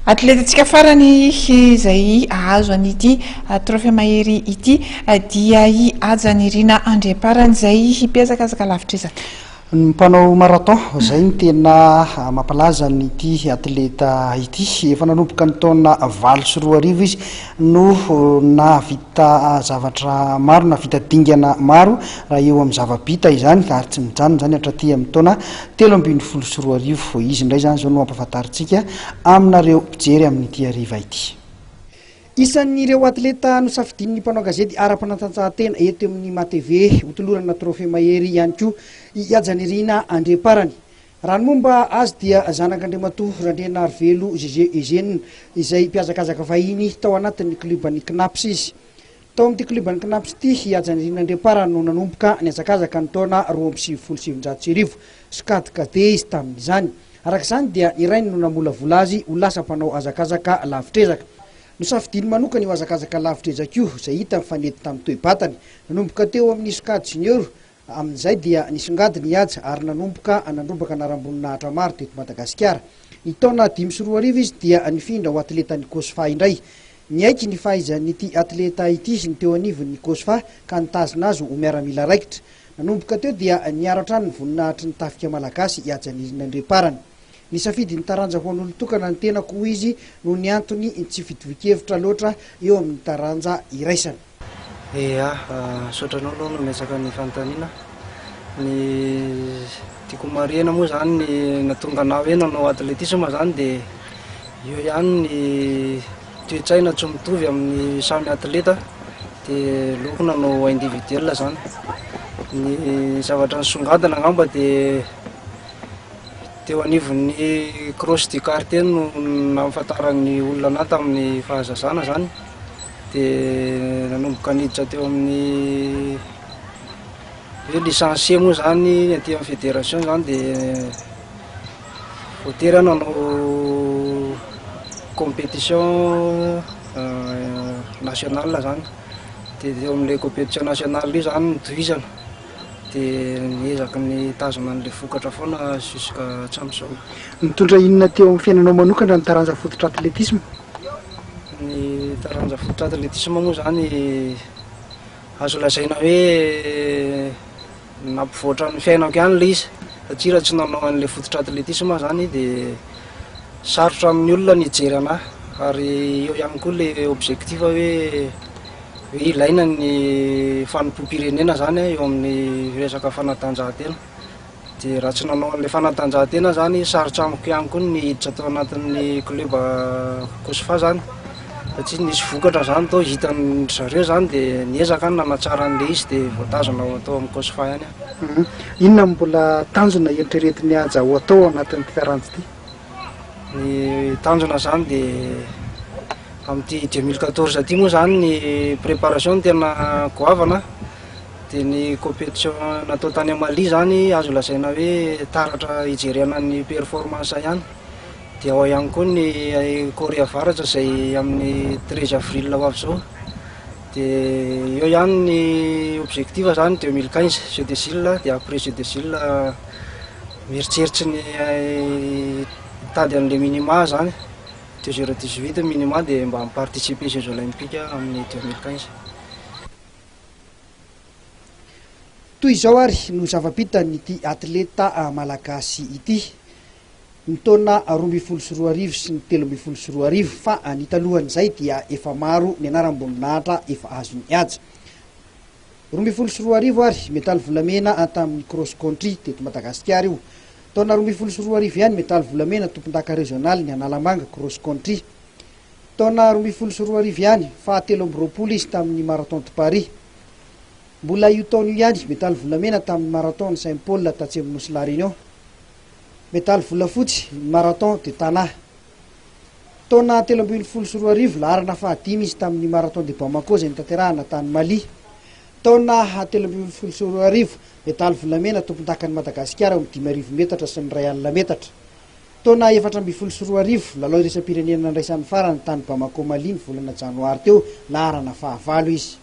Atletantsika farany izay ahazo an'ity trophée mahery ity dia i Ajany Rina Andriaparany izay hipiazakazaka lavitr'izany. Ny mpanao marathon izay ny tena mampalaza nyity atleta ity, efa nanomboka ny taona 24 izy no navita zavatra maro, navita dingana maro raha eo amin'ny zava-bita izany, ary tsy mijanona izany hatraty amin'ny taona 2024 izy indray izany zao no ampahafantaritsika aminareo mpijery amin'ity hariva ity. Isan'ireo atleta no safidin'ny mpanao gazety ara-panatanjahantena eto amin'ny MATV hotolorana trophée mahery ihany koa i Ajany Rina Andriaparany. Raha ny momba azy dia zanak'Andriamatoa Randrianarivelo GG Eugène izay mpiazakazaka vahiny tao anatin'ny klubany Knaps izy. Tao amin'ity klubany Knaps ity i Ajany Rina Andriaparany no nanomboka ny azakazaka ny taona 2017 skady kade izy tamin'izany. Arak'izany dia irainy no namolavola azy ho lasa mpanao azakazaka lavitrezaka. No safidiny manokana io azakazaka lavitrezaka io izay hita mifanety tamin'ny toe-batany. Nanomboka teo amin'ny skady junior, amin'izay dia nisongadiny Aja ary nanomboka nandrobaka anaram-boninahitra maro teto Madagasikara. Ny taona 2024 izy dia nifindra ho atleta ny Kosfa indray. Niaiky ny fahaizan'ity atleta ity ny teo anivon'ny Kosfa ka nitazona azy ho miaramila raikitra. Nanomboka teo dia niaratra ny voninahitry ny tafika malagasy i Ajany Rina Andriaparany. Ny safidy ny taranja ho an'olo tokana ny tena koa izy no ny antony tsy fitovikevitra loatra eo amin'ny taranja iraisana. Sotranao aloha no miasaka ny fanontaniana. Ny tiako marihana moa zany ny natonga anao hoe nanao atletisme zany dia io ihany ny toe-tsaina tsy mitovy amin'ny samy atleta, dia loko nanao individuel zany. Ny zavatra nisongadina angamba dia teo anivon'ny cross du quartier no nahafantarany olona anahy tamin'ny fahazazana zany, dia nanomboka niditra teo amin'ny hoe licencié moa zany aty amin'ny fédération zany, dia voatery nanao compétition nationale zany, dia teo amin'ilay compétition nationale io zany nitovizana, dia niezaky ny tazona an'ilay vokatra foana jusqu'à hatramin'izao. Nitondra inona teo amin'ny fiainanao manokana ny taranja fototra atletisme? Ny taranja fototra atletisme moa zany azo lazaina hoe nampivoatra ny fiainako ihany ilay izy, satria raha tsy nanao an'ilay fototra atletisme zany dia sarotra amin'ny olona ny hijery anahy, ary eo ihany koa ilay objectif hoe ilaina ny fanompo-pirenena zany eo amin'ny resaka fanatanjahantena. Dia raha tsy nanao an'ilay fanatanjahantena zany sarotra amiko ihany koa ny hiditra tao anatin'ny club Kosfa zany, satria nisy vokatra zany tao hitan'ny zareo zany, dia niezaka nanatsara an'ilay izy dia voatazona ho atao amin'ny Kosfa ihany. Inona mbola tanjona eritreretiny Aja ho atao anatin'ity taranja ity? Ny tanjona zany dia amin'ity 2014 ity moa zany ny préparation tena goavana, dia ny compétition natao tany Mali zany azo lazaina hoe taratra hijerena ny performance ihany. Dia ao ihany koa ny Corée Avaratra izay amin'ny 13 avril ho avy izao, dia eo ihany ny objectif zany 2015 Jeux de Sille, dia après Jeux de Sille mieritseritsy ny tady an'ilay minima zany 2018 minima, dia mba miparticiper Jeux olympiques amin'ny 2015. Toy izao ary no zava-bita nyity atleta malagasy ity. Ny taona 2024 sy ny 2024, fa ny talohan'izay dia efa maro ny anaram-boninahitra efa azony Aja. 2024 ary metaly volamena tamin'ny cross country teto Madagasikara io. Taona 2024 ihany metaly volamena tompon-daka régional ny Analamanga cross country. Taona 2024 ihany fahatelo amby roapolo izy tamin'ny marathon de Paris. Mbola io taona io ihany metaly volamena tamin'ny marathon de Saint-Paul tatsy amin'ny La Réunion. Metaly volafotsy marathon de Tana. Taona 2024 laharana fahadimy izy tamin'ny marathon de Bamako izay nitanterahana tany Mali. Taona 2024 metaly volamena tompon-dakan'ny Madagasikara amin'ny 5,000 metatra sy ny 1 alina metatra. Taona 2024 lalao iraisam-pirenena ndraisan'ny farany tany Bamako Mali ny volana janoary teo, laharana fahavalo izy.